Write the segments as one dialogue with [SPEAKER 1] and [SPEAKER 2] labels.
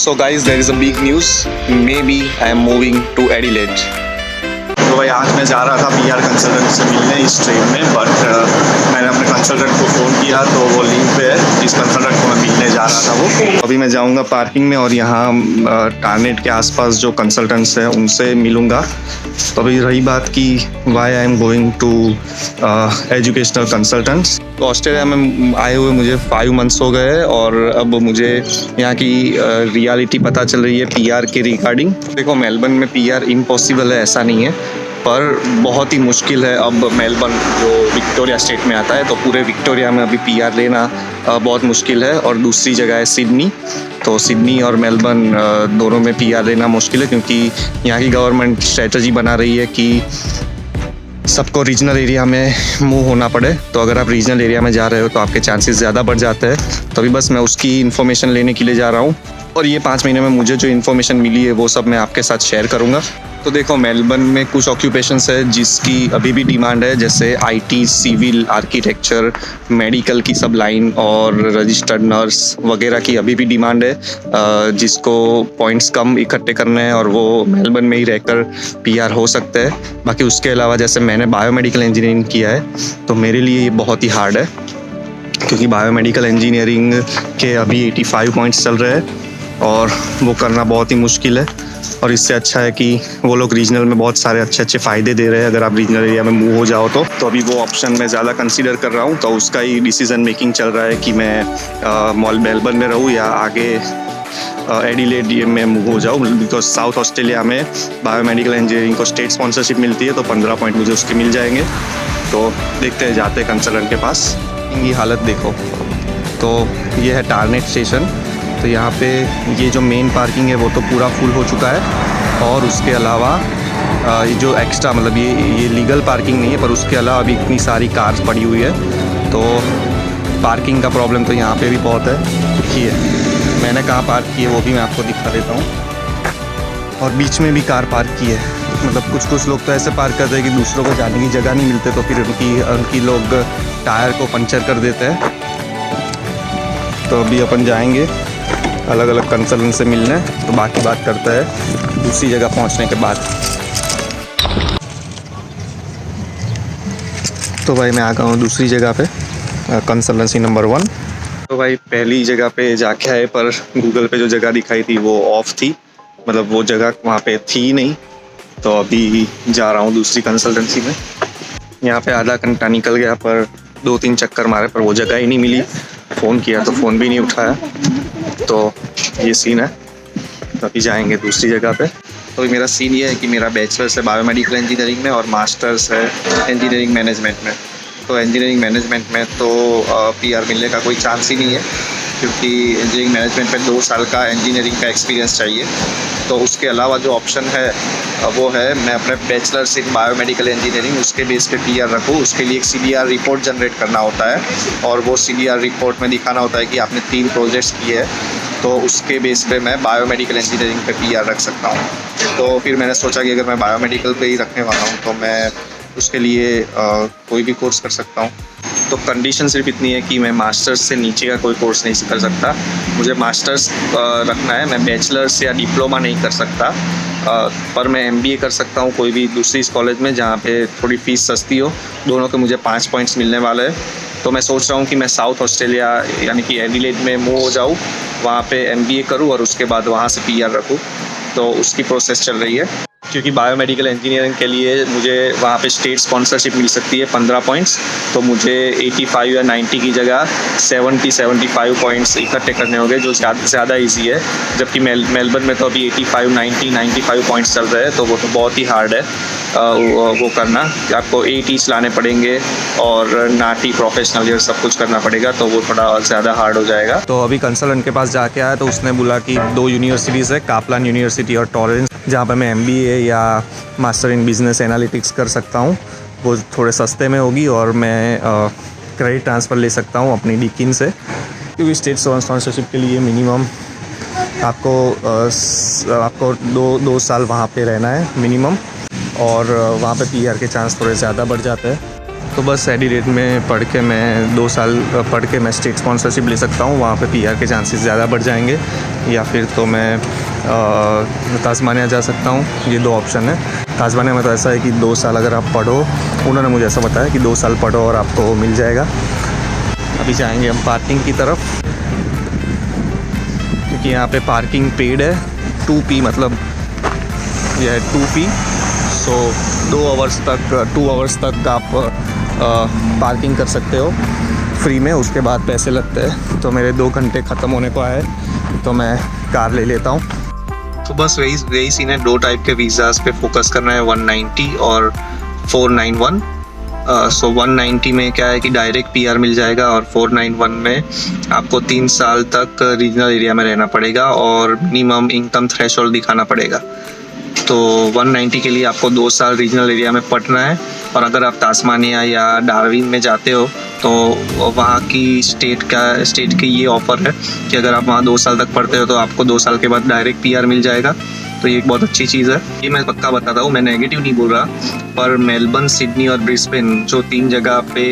[SPEAKER 1] So guys, there is a big news. Maybe I am moving to Adelaide.
[SPEAKER 2] तो भाई आज मैं जा रहा था पीआर कंसल्टेंट से मिलने इस ट्रेन में, बट मैंने अपने कंसल्टेंट को फ़ोन किया तो वो लीव पे है। जिस कंसल्टेंट को मैं मिलने जा रहा था वो अभी मैं जाऊंगा पार्किंग में और यहाँ टारनेट के आसपास जो कंसल्टेंट्स हैं उनसे मिलूँगा। तो अभी रही बात कि why I am going to educational consultants. तो ऑस्ट्रेलिया में आए हुए मुझे 5 मंथ्स हो गए और अब मुझे यहाँ की रियलिटी पता चल रही है पीआर के रिगार्डिंग। देखो, मेलबर्न में पीआर इम्पॉसिबल है ऐसा नहीं है, पर बहुत ही मुश्किल है। अब मेलबर्न जो विक्टोरिया स्टेट में आता है, तो पूरे विक्टोरिया में अभी पीआर लेना बहुत मुश्किल है। और दूसरी जगह है सिडनी, तो सिडनी और मेलबर्न दोनों में पीआर लेना मुश्किल है, क्योंकि यहाँ की गवर्नमेंट स्ट्रेटजी बना रही है कि सबको रीजनल एरिया में मूव होना पड़े। तो अगर आप रीजनल एरिया में जा रहे हो तो आपके चांसेस ज़्यादा बढ़ जाते हैं। तो अभी बस मैं उसकी इन्फॉर्मेशन लेने के लिए जा रहा हूँ और ये 5 महीने में मुझे जो इन्फॉर्मेशन मिली है वो सब मैं आपके साथ शेयर करूँगा। तो देखो, मेलबर्न में कुछ ऑक्यूपेशंस है जिसकी अभी भी डिमांड है, जैसे आईटी, सिविल, आर्किटेक्चर, मेडिकल की सब लाइन और रजिस्टर्ड नर्स वगैरह की अभी भी डिमांड है। जिसको पॉइंट्स कम इकट्ठे करने हैं और वो मेलबर्न में ही रहकर पीआर हो सकते हैं। बाकी उसके अलावा जैसे मैंने बायोमेडिकल इंजीनियरिंग किया है तो मेरे लिए ये बहुत ही हार्ड है, क्योंकि बायोमेडिकल इंजीनियरिंग के अभी 85 पॉइंट्स चल रहे हैं और वो करना बहुत ही मुश्किल है। और इससे अच्छा है कि वो लोग रीजनल में बहुत सारे अच्छे फ़ायदे दे रहे हैं अगर आप रीजनल एरिया में मूव हो जाओ तो अभी वो ऑप्शन मैं ज़्यादा कंसीडर कर रहा हूँ। तो उसका ही डिसीजन मेकिंग चल रहा है कि मैं मेलबर्न में रहूँ या आगे एडिलेड में मूव हो जाऊँ। बिकॉज साउथ ऑस्ट्रेलिया में बायोमेडिकल इंजीनियरिंग को स्टेट स्पॉन्सरशिप मिलती है, तो 15 पॉइंट मुझे उसके मिल जाएंगे। तो देखते हैं, जाते हैं कंसल्टेंट के पास। इनकी हालत देखो। तो ये है टारनेट स्टेशन। तो यहाँ पे ये जो मेन पार्किंग है वो तो पूरा फुल हो चुका है, और उसके अलावा ये जो एक्स्ट्रा मतलब ये लीगल पार्किंग नहीं है, पर उसके अलावा अभी इतनी सारी कार्स पड़ी हुई है। तो पार्किंग का प्रॉब्लम तो यहाँ पे भी बहुत है। देखिए मैंने कहाँ पार्क की है वो भी मैं आपको दिखा देता हूँ। और बीच में भी कार पार्क की है। मतलब कुछ लोग तो ऐसे पार्क करते हैं कि दूसरों को जाने की जगह नहीं मिलते, तो फिर उनकी लोग टायर को पंचर कर देते हैं। तो अभी अपन जाएंगे अलग अलग कंसल्टेंट से मिलने, तो बाकी बात करते हैं दूसरी जगह पहुंचने के बाद। तो भाई मैं आ गया हूँ दूसरी जगह पे, कंसल्टेंसी नंबर 1। तो भाई पहली जगह पे जाके आए, पर गूगल पे जो जगह दिखाई थी वो ऑफ थी, मतलब वो जगह वहाँ पे थी ही नहीं। तो अभी जा रहा हूँ दूसरी कंसल्टेंसी में। यहाँ पे आधा घंटा निकल गया, पर 2-3 चक्कर मारे पर वो जगह ही नहीं मिली। फ़ोन किया तो फ़ोन भी नहीं उठाया। तो ये सीन है। तो अभी जाएंगे दूसरी जगह पे। तो मेरा सीन ये है कि मेरा बैचलर्स है बायोमेडिकल इंजीनियरिंग में और मास्टर्स है इंजीनियरिंग मैनेजमेंट में। तो इंजीनियरिंग मैनेजमेंट में तो पीआर मिलने का कोई चांस ही नहीं है, क्योंकि इंजीनियरिंग मैनेजमेंट में 2 साल का इंजीनियरिंग का एक्सपीरियंस चाहिए। तो उसके अलावा जो ऑप्शन है वो है मैं अपने बैचलर्स इन बायोमेडिकल इंजीनियरिंग उसके बेस पे पीआर रखूँ। उसके लिए एक सीडीआर रिपोर्ट जनरेट करना होता है, और वो सीडीआर रिपोर्ट में दिखाना होता है कि आपने 3 प्रोजेक्ट्स किए हैं। तो उसके बेस पे मैं बायोमेडिकल इंजीनियरिंग पे पीआर रख सकता हूँ। तो फिर मैंने सोचा कि अगर मैं बायोमेडिकल पे ही रखने वाला हूँ तो मैं उसके लिए कोई भी कोर्स कर सकता हूँ। तो कंडीशन सिर्फ इतनी है कि मैं मास्टर्स से नीचे का कोई कोर्स नहीं कर सकता। मुझे मास्टर्स रखना है, मैं बैचलर्स या डिप्लोमा नहीं कर सकता। पर मैं एमबीए कर सकता हूँ कोई भी दूसरी कॉलेज में जहाँ पे थोड़ी फ़ीस सस्ती हो। दोनों के मुझे 5 पॉइंट्स मिलने वाले हैं। तो मैं सोच रहा हूँ कि मैं साउथ ऑस्ट्रेलिया यानी कि एडिलेड में मूव हो जाऊँ, वहाँ पे एमबीए करूँ और उसके बाद वहाँ से पीआर रखूँ। तो उसकी प्रोसेस चल रही है, क्योंकि बायोमेडिकल इंजीनियरिंग के लिए मुझे वहाँ पे स्टेट स्पॉन्सरशिप मिल सकती है 15 पॉइंट्स। तो मुझे 85 या 90 की जगह 70-75 पॉइंट्स इकट्ठे करने होंगे, जो ज़्यादा इजी है। जबकि मेलबर्न में तो अभी 85, 90, 95 पॉइंट्स चल रहे हैं, तो वो तो बहुत ही हार्ड है वो करना। आपको 80 लाने पड़ेंगे और नाटी प्रोफेशनल ये सब कुछ करना पड़ेगा, तो वो थोड़ा ज़्यादा हार्ड हो जाएगा। तो अभी कंसल्टेंट के पास जाके आया तो उसने बोला कि 2 यूनिवर्सिटीज़ है, कापलान यूनिवर्सिटी और टॉरेंस, जहाँ पर मैं एमबीए या मास्टर इन बिजनेस एनालिटिक्स कर सकता हूँ। वो थोड़े सस्ते में होगी और मैं क्रेडिट ट्रांसफ़र ले सकता हूँ अपनी डिकिन से, क्योंकि स्टेट स्पॉन्सरशिप के लिए मिनिमम आपको 2 साल वहाँ पे रहना है मिनिमम, और वहाँ पे पीआर के चांस थोड़े ज़्यादा बढ़ जाते हैं। तो बस एडिलेड में पढ़ के मैं 2 साल पढ़ के मैं स्टेट स्पॉन्सरशिप ले सकता हूँ, वहाँ पे पीआर के चांसेस ज़्यादा बढ़ जाएंगे, या फिर तो मैं तास्मानिया जा सकता हूँ। ये 2 ऑप्शन है। तास्मानिया में तो ऐसा है कि 2 साल अगर आप पढ़ो, उन्होंने मुझे ऐसा बताया कि 2 साल पढ़ो और आपको मिल जाएगा। अभी जाएंगे हम पार्किंग की तरफ, क्योंकि यहाँ पे पार्किंग पेड है। 2p मतलब यह है 2p। सो 2 आवर्स तक आप पार्किंग कर सकते हो फ्री में, उसके बाद पैसे लगते हैं। तो मेरे 2 घंटे ख़त्म होने को आए, तो मैं कार ले लेता हूँ। तो बस वही सीन है। 2 टाइप के वीज़ाज़ पे फोकस करना है, 190 और 491। सो 190 में क्या है कि डायरेक्ट पीआर मिल जाएगा, और 491 में आपको 3 साल तक रीजनल एरिया में रहना पड़ेगा और मिनिमम इनकम थ्रेशोल्ड दिखाना पड़ेगा। तो 190 के लिए आपको 2 साल रीजनल एरिया में पढ़ना है। और अगर आप तास्मानिया या डार्विन में जाते हो तो वहाँ की स्टेट की ये ऑफ़र है कि अगर आप वहाँ 2 साल तक पढ़ते हो तो आपको 2 साल के बाद डायरेक्ट पीआर मिल जाएगा। तो ये एक बहुत अच्छी चीज़ है। ये मैं पक्का बताता हूँ, मैं नेगेटिव नहीं बोल रहा, पर मेलबर्न, सिडनी और ब्रिस्बेन जो 3 जगह पे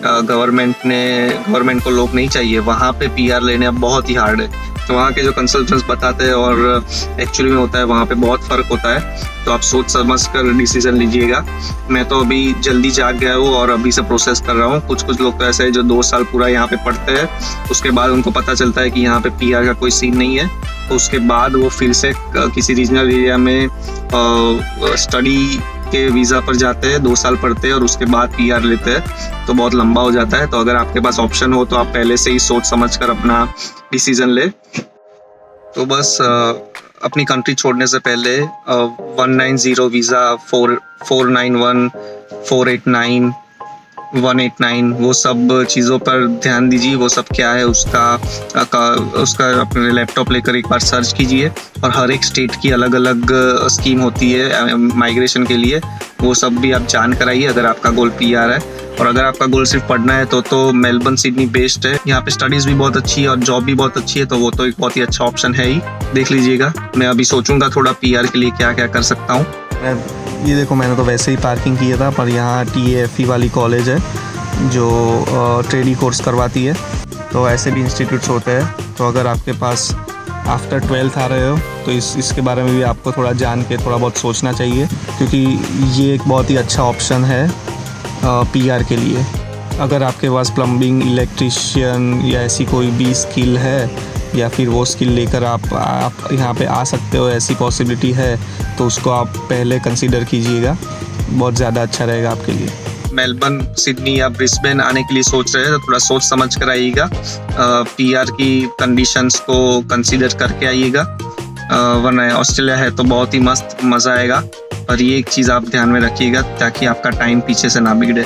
[SPEAKER 2] गवर्नमेंट को लोग नहीं चाहिए, वहाँ पे पीआर लेने अब बहुत ही हार्ड है। तो वहाँ के जो कंसल्टेंट्स बताते हैं और एक्चुअली में होता है, वहाँ पे बहुत फ़र्क होता है। तो आप सोच समझ कर डिसीज़न लीजिएगा। मैं तो अभी जल्दी जाग गया हूँ और अभी से प्रोसेस कर रहा हूँ। कुछ लोग तो ऐसे हैं जो 2 साल पूरा यहाँ पे पढ़ते हैं, उसके बाद उनको पता चलता है कि यहाँ पे पीआर का कोई सीन नहीं है, तो उसके बाद वो फिर से किसी रीजनल एरिया में स्टडी के वीज़ा पर जाते हैं, 2 साल पढ़ते हैं और उसके बाद पीआर लेते हैं। तो बहुत लंबा हो जाता है। तो अगर आपके पास ऑप्शन हो तो आप पहले से ही सोच समझ कर अपना डिसीज़न ले। तो बस अपनी कंट्री छोड़ने से पहले 190 वीज़ा, 491, 489, 189 वो सब चीज़ों पर ध्यान दीजिए। वो सब क्या है उसका अपने लैपटॉप लेकर एक बार सर्च कीजिए। और हर एक स्टेट की अलग अलग स्कीम होती है माइग्रेशन के लिए, वो सब भी आप जान कर आइए अगर आपका गोल पीआर है। और अगर आपका गोल सिर्फ पढ़ना है तो मेलबर्न, सिडनी बेस्ट है। यहाँ पे स्टडीज़ भी बहुत अच्छी है और जॉब भी बहुत अच्छी है, तो वो तो एक बहुत ही अच्छा ऑप्शन है ही। देख लीजिएगा। मैं अभी सोचूंगा थोड़ा पीआर के लिए क्या क्या कर सकता हूँ। ये देखो, मैंने तो वैसे ही पार्किंग किया था, पर यहाँ TAFE वाली कॉलेज है जो ट्रेडी कोर्स करवाती है। तो ऐसे भी इंस्टीट्यूट्स होते हैं। तो अगर आपके पास आफ्टर 12th आ रहे हो तो इसके बारे में भी आपको थोड़ा जान के थोड़ा बहुत सोचना चाहिए, क्योंकि ये एक बहुत ही अच्छा ऑप्शन है पीआर के लिए। अगर आपके पास प्लम्बिंग, इलेक्ट्रिशियन या ऐसी कोई भी स्किल है, या फिर वो स्किल लेकर आप यहाँ पे आ सकते हो, ऐसी पॉसिबिलिटी है, तो उसको आप पहले कंसीडर कीजिएगा। बहुत ज़्यादा अच्छा रहेगा आपके लिए। मेलबर्न, सिडनी या ब्रिस्बेन आने के लिए सोच रहे हैं तो थोड़ा सोच समझ कर आइएगा। पीआर की कंडीशंस को कंसीडर करके आइएगा, वरना ऑस्ट्रेलिया है तो बहुत ही मस्त मज़ा आएगा। और ये एक चीज़ आप ध्यान में रखिएगा ताकि आपका टाइम पीछे से ना बिगड़े।